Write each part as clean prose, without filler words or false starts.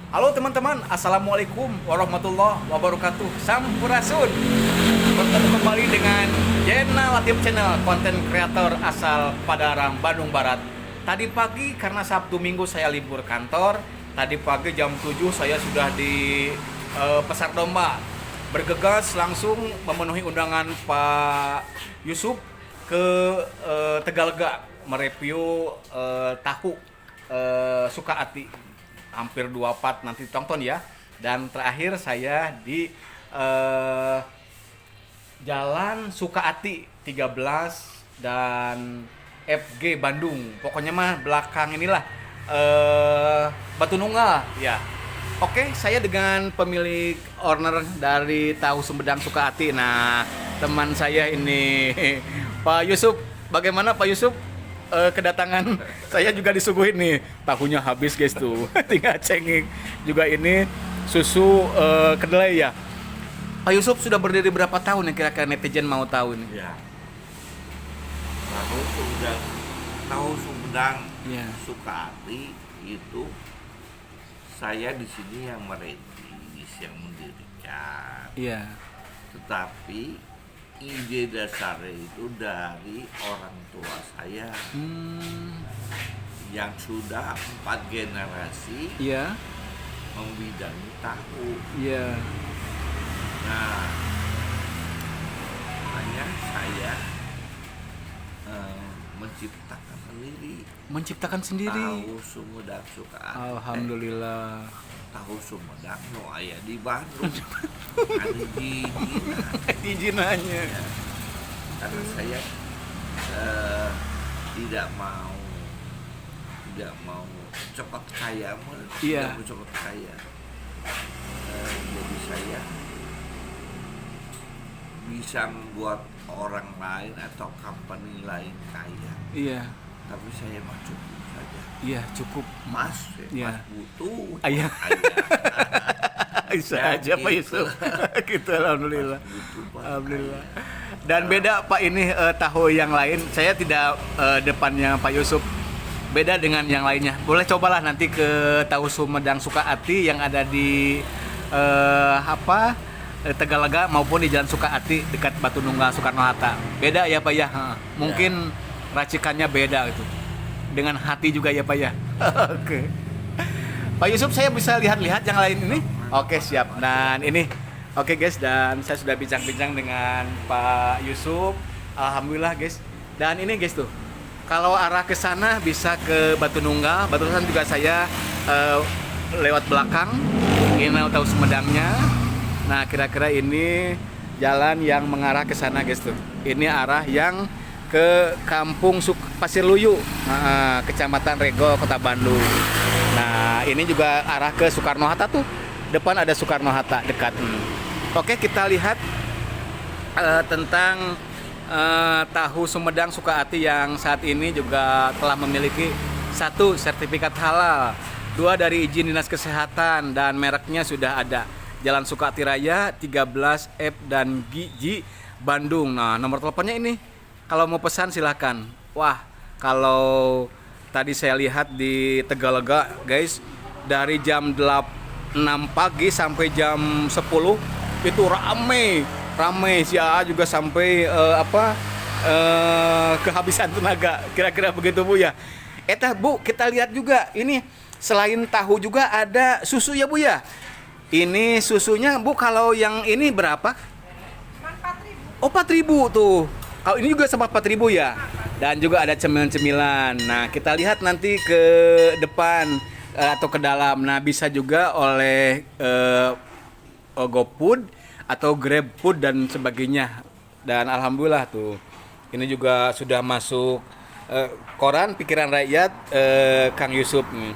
Halo teman-teman, Assalamualaikum warahmatullahi wabarakatuh. Sampurasun. Bertemu kembali dengan Jena Latif Channel, konten kreator asal Padarang, Bandung Barat. Tadi pagi karena Sabtu Minggu saya libur kantor. Tadi pagi jam 7 saya sudah di Pasar Domba. Bergegas langsung memenuhi undangan Pak Yusuf ke Tegalega mereview tahu Sukaati. Hampir 2 part nanti tonton ya. Dan terakhir saya di Jalan Sukaati 13 dan FG Bandung. Pokoknya mah belakang inilah Batu Nunggal ya. Oke, saya dengan pemilik owner dari Tahu Sumedang Sukaati. Nah, teman saya ini Pak Yusuf. Bagaimana Pak Yusuf? Kedatangan saya juga disuguhin nih, tahunya habis guys tuh. Tinggal cengeng juga ini susu kedelai ya. Pak Yusuf sudah berdiri berapa tahun ya kira-kira, netizen mau tahu nih Ya, tahu Sumedang ya. Sukaati itu saya di sini yang merintis, yang mendirikan. Iya. Tetapi ide dasarnya itu dari orang tua saya yang sudah 4 generasi Iya. membidangi tahu. Iya. Nah, hanya saya Menciptakan sendiri. tahu Sumedang Sukaati. Alhamdulillah. Tahu Sumedang no aya di Bandung. Ada di Izinannya. ya. Karena saya tidak mau cepat kaya, Iya. tidak mau cepat kaya. Jadi saya bisa membuat orang lain atau company lain kaya, Iya. tapi saya mah cukup saja. Iya, cukup. Mas, Iya. mas butuh Ayah. Bisa Ya, aja Pak gitu. Yusuf. Gitu, alhamdulillah. Mas butuh, Pak, Alhamdulillah. kaya. Dan beda Pak ini tahu yang lain. Saya tidak depannya Pak Yusuf. Beda dengan yang lainnya. Boleh cobalah nanti ke tahu Sumedang Sukaati yang ada di Tegalega maupun di Jalan Sukaati dekat Batu Nunggal Soekarno-Hatta. Beda ya Pak ya. Mungkin racikannya beda gitu. Dengan hati juga ya Pak ya. Oke. Pak Yusuf, saya bisa lihat-lihat yang lain ini? Oke, siap. Dan ini oke guys, dan saya sudah bincang-bincang dengan Pak Yusuf. Alhamdulillah guys. Dan ini guys tuh, kalau arah ke sana bisa ke Batu Nunggal. Batu Nunggal juga saya lewat belakang. Ini tahu Sumedangnya. Nah, kira-kira ini jalan yang mengarah ke sana guys tuh. Ini arah yang ke Kampung Pasir Luyu, Kecamatan Rego, Kota Bandung. Nah, ini juga arah ke Soekarno-Hatta tuh. Depan ada Soekarno-Hatta dekat. Oke, kita lihat tentang tahu Sumedang Sukaati yang saat ini juga telah memiliki 1 sertifikat halal, 2 dari izin Dinas Kesehatan, dan mereknya sudah ada. Jalan Sukaati Raya 13 F dan G Bandung. Nah, nomor teleponnya ini. Kalau mau pesan silakan. Wah, kalau tadi saya lihat di Tegalega, guys, dari jam 6 pagi sampai jam 10 itu rame si AA juga sampai kehabisan tenaga. Kira-kira begitu Bu ya. Bu, kita lihat juga ini selain tahu juga ada susu ya Bu ya. Ini susunya Bu, kalau yang ini berapa? Cuma 4.000. Oh, 4.000 tuh. Kalau ini juga sama 4.000 ya. Dan juga ada cemilan-cemilan. Nah, kita lihat nanti ke depan atau ke dalam. Nah, bisa juga oleh GoFood atau GrabFood dan sebagainya. Dan alhamdulillah tuh. Ini juga sudah masuk koran Pikiran Rakyat Kang Yusuf nih.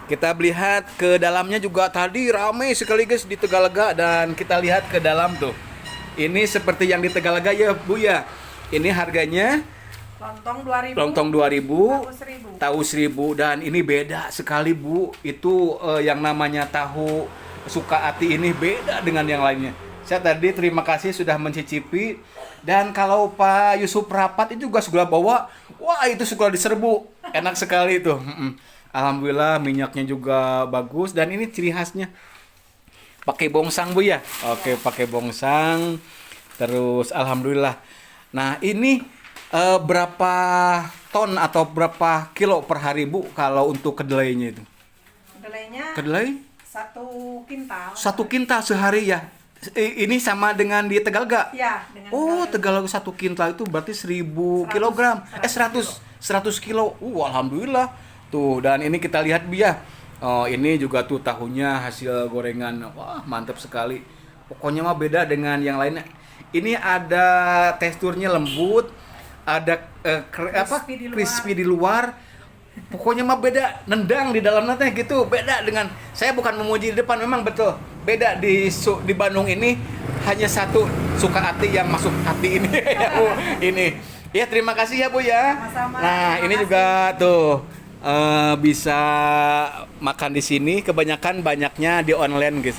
Kita lihat ke dalamnya juga tadi ramai sekali guys di Tegalega, dan kita lihat ke dalam tuh. Ini seperti yang di Tegalega ya Bu ya. Ini harganya Lontong 2.000. tahu 1.000, dan ini beda sekali Bu. Itu yang namanya tahu Sukaati ini beda dengan yang lainnya. Saya tadi terima kasih sudah mencicipi, dan kalau Pak Yusuf rapat itu juga segala bawa. Wah, itu segala diserbu. Enak sekali itu. Alhamdulillah minyaknya juga bagus dan ini ciri khasnya pakai bongsang Bu ya. Oke, pakai bongsang. Terus alhamdulillah. Nah, ini berapa ton atau berapa kilo per hari Bu kalau untuk kedelainya itu? Kedelainya Kedelai 1 kintal. 1 kintal sehari ya. Ini sama dengan di Tegal gak? Ya, dengan Oh, Tegal 1 kintal itu berarti 1000 kilogram. 100 kilo. Alhamdulillah. Tuh, dan ini kita lihat ya. Oh, ini juga tuh tahunya hasil gorengan. Wah, mantap sekali. Pokoknya mah beda dengan yang lainnya. Ini ada teksturnya lembut, ada crispy di luar. Pokoknya mah beda, nendang di dalam nanti gitu. Beda dengan, saya bukan memuji di depan, memang betul. Beda di Bandung ini hanya satu Sukahati yang masuk hati ini. Ya, Bu. Ini. Ya, terima kasih ya Bu ya. Sama-sama. Nah, Terima ini kasih. juga tuh bisa makan di sini. Banyaknya di online guys.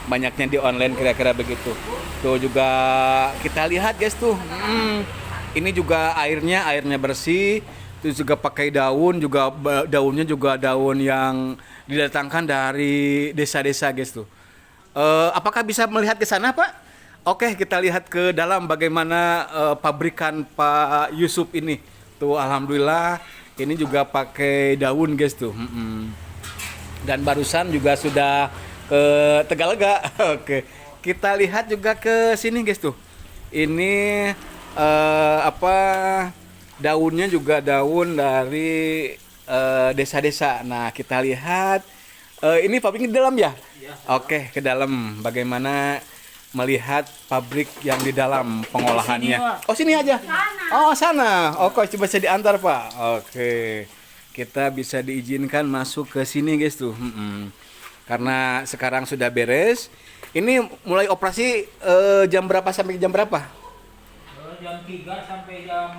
Banyaknya di online kira-kira begitu. Tuh juga kita lihat guys tuh. Ini juga airnya bersih. Terus juga pakai daun juga, daunnya juga daun yang didatangkan dari desa-desa guys tuh. Apakah bisa melihat ke sana Pak? Oke, kita lihat ke dalam bagaimana pabrikan Pak Yusuf ini. Tuh alhamdulillah ini juga pakai daun guys tuh. Dan barusan juga sudah ke Tegalega. Oke. Kita lihat juga ke sini guys tuh. Ini daunnya juga daun dari desa-desa. Nah, kita lihat ini pabriknya di dalam ya? Oke, ke dalam. Bagaimana melihat pabrik yang di dalam pengolahannya? Sini aja. Oh, sana. Oke, coba saya diantar, Pak. Oke. Kita bisa diizinkan masuk ke sini, guys tuh. Karena sekarang sudah beres. Ini mulai operasi jam berapa sampai jam berapa? Jam 3 sampai jam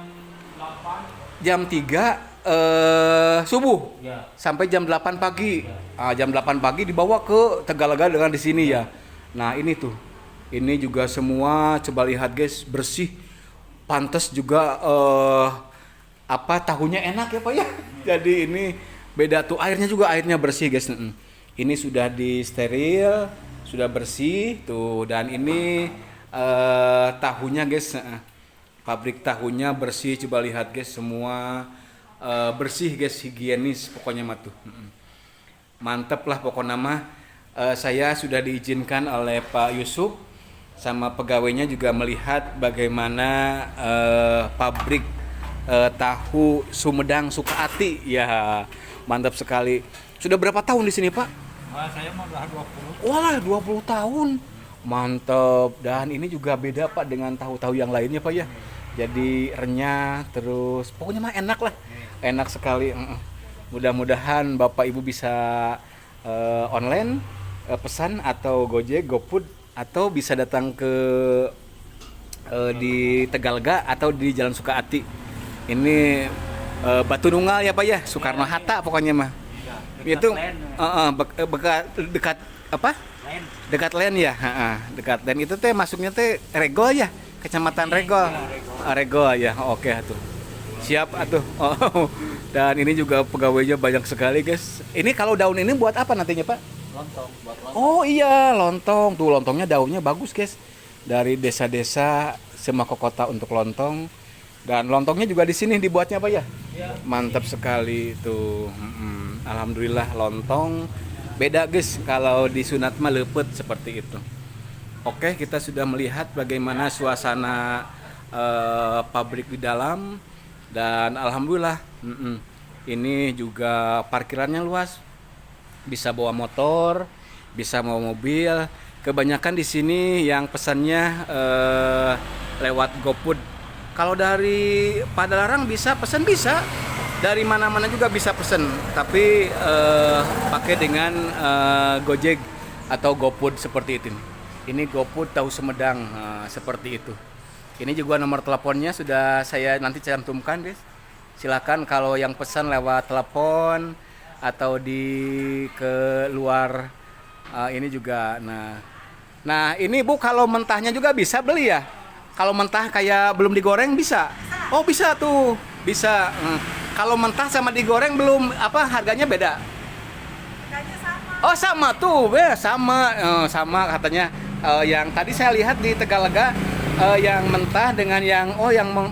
8. Jam 3 subuh. Ya. Sampai jam 8 pagi. Jam 8 pagi dibawa ke Tegalega dengan di sini ya. Nah, ini tuh. Ini juga semua coba lihat guys, bersih. Pantes juga tahunya enak ya, Pak ya. Jadi ini beda tuh, airnya bersih guys. Ini sudah disteril, sudah bersih tuh, dan ini tahunya guys. Pabrik tahunya bersih, coba lihat guys, semua bersih guys, higienis pokoknya mah tuh. Mantep lah pokoknya mah. Saya sudah diizinkan oleh Pak Yusuf sama pegawainya juga melihat bagaimana pabrik tahu Sumedang Sukahati. Ya, mantap sekali. Sudah berapa tahun di sini, Pak? Saya mah udah 20. Walah, 20 tahun. Mantap. Dan ini juga beda Pak dengan tahu-tahu yang lainnya Pak ya. Jadi renyah, terus pokoknya mah enak lah. Enak sekali. Mudah-mudahan Bapak Ibu bisa online pesan atau Gojek, GoFood, atau bisa datang ke di Tegalega atau di Jalan Sukahati. Ini Batu Nunggal ya Pak ya, Soekarno Hatta pokoknya mah. Itu dekat apa? Dekat Len ya, dekat Len itu teh masuknya teh Regol ya, Kecamatan Regol. Regol ya, oke atuh. Siap atuh. Dan ini juga pegawainya banyak sekali guys. Ini kalau daun ini buat apa nantinya Pak? Lontong, buat lontong. Oh iya, lontong. Tuh lontongnya daunnya bagus guys. Dari desa-desa semua ke kota untuk lontong. Dan lontongnya juga di sini dibuatnya Pak ya? Ya. Mantap sekali tuh. Alhamdulillah lontong beda guys, kalau di sunat mah lepet seperti itu. Oke, kita sudah melihat bagaimana suasana pabrik di dalam, dan alhamdulillah ini juga parkirannya luas, bisa bawa motor, bisa bawa mobil. Kebanyakan di sini yang pesannya lewat GoFood. Kalau dari Padalarang bisa pesan, bisa dari mana-mana juga bisa pesan, tapi pakai dengan Gojek atau GoFood seperti itu. Ini GoFood tahu Sumedang seperti itu. Ini juga nomor teleponnya sudah saya nanti cantumkan guys. Silakan kalau yang pesan lewat telepon atau di ke luar ini juga. Nah ini Bu, kalau mentahnya juga bisa beli ya? Kalau mentah kayak belum digoreng bisa? Oh bisa tuh, bisa. Kalau mentah sama digoreng belum apa harganya beda? Harganya sama. Oh sama tuh, sama katanya. Yang tadi saya lihat di Tegalega yang mentah dengan yang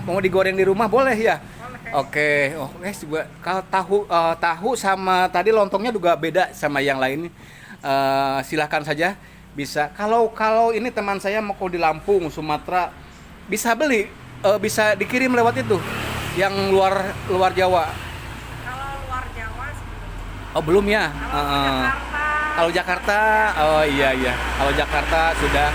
mau digoreng di rumah boleh ya? Boleh. Oke, juga kalau tahu sama tadi lontongnya juga beda sama yang lain. Silahkan saja bisa. Kalau ini teman saya mau di Lampung, Sumatera bisa beli, bisa dikirim lewat itu yang luar Jawa. Kalau luar Jawa sebelum. Oh belum ya? Jakarta. Kalau Jakarta, oh iya. Kalau Jakarta sudah.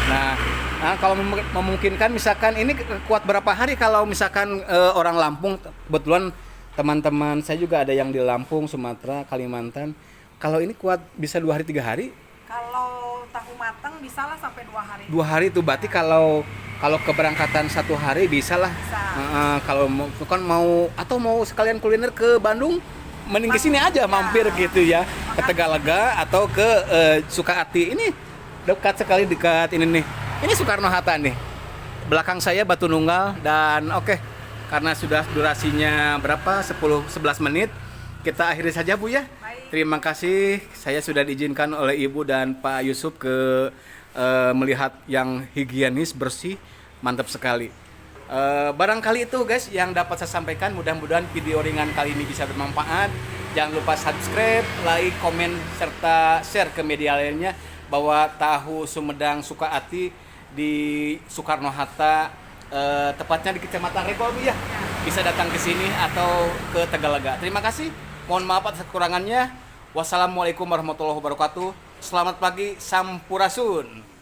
Nah, kalau memungkinkan misalkan ini kuat berapa hari kalau misalkan orang Lampung, kebetulan teman-teman saya juga ada yang di Lampung, Sumatera, Kalimantan. Kalau ini kuat bisa 2 hari 3 hari? Kalau tahu matang bisalah sampai 2 hari. 2 hari itu berarti kalau keberangkatan 1 hari bisa lah. Bisa. Kalau mau sekalian kuliner ke Bandung, mending ke sini aja mampir gitu ya, ke Tegalega atau ke Sukaati. Ini dekat sekali, dekat ini nih. Ini Soekarno-Hatta nih. Belakang saya Batu Nunggal dan karena sudah durasinya berapa? 10-11 menit. Kita akhiri saja Bu ya. Baik. Terima kasih. Saya sudah diizinkan oleh Ibu dan Pak Yusuf ke melihat yang higienis, bersih, mantap sekali. Barangkali itu guys yang dapat saya sampaikan. Mudah-mudahan video ringan kali ini bisa bermanfaat. Jangan lupa subscribe, like, komen, serta share ke media lainnya bahwa tahu Sumedang Sukaati di Soekarno-Hatta, tepatnya di Kecamatan Regol ya. Bisa datang ke sini atau ke Tegalega. Terima kasih. Mohon maaf atas kekurangannya. Wassalamualaikum warahmatullahi wabarakatuh. Selamat pagi, Sampurasun.